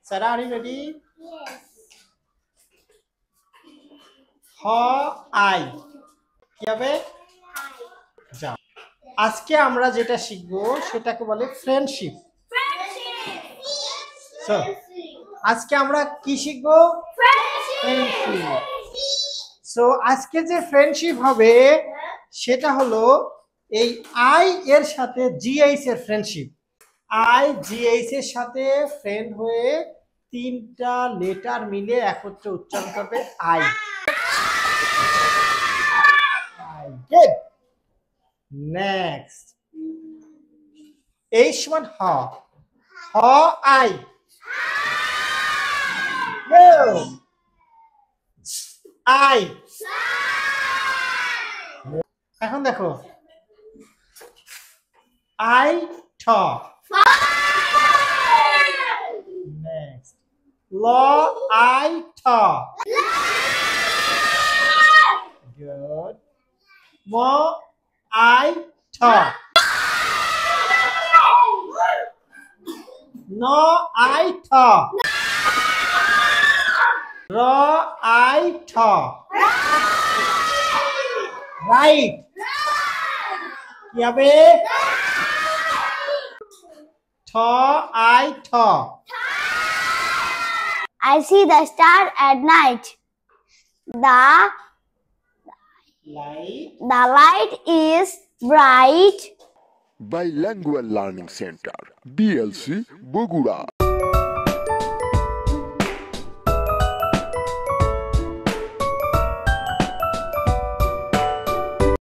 Sarah, are you ready? Yes. I কি হবে? যাও। আজকে আমরা যেটা শিখবো সেটাকে বলে ফ্রেন্ডশিপ। সো আজকে আমরা কি শিখবো? ফ্রেন্ডশিপ। সো আজকে যে ফ্রেন্ডশিপ হবে সেটা হলো এই আই এর সাথে জিএইচ এর ফ্রেন্ডশিপ। আই জিএইচ এর সাথে ফ্রেন্ড হয়ে তিনটা লেটার মিলে একত্রে উচ্চারণ করবে I. Good. Next. H1 ha. Ha I. Good. I. এখন দেখো I ta. Next. Lo I ta. Good. Mo I ta. No I ta. Ro I ta. Right. কি হবে? ঠ I ta. I see the star at night. The light is bright. Bilingual Learning Center, BLC, Bogura.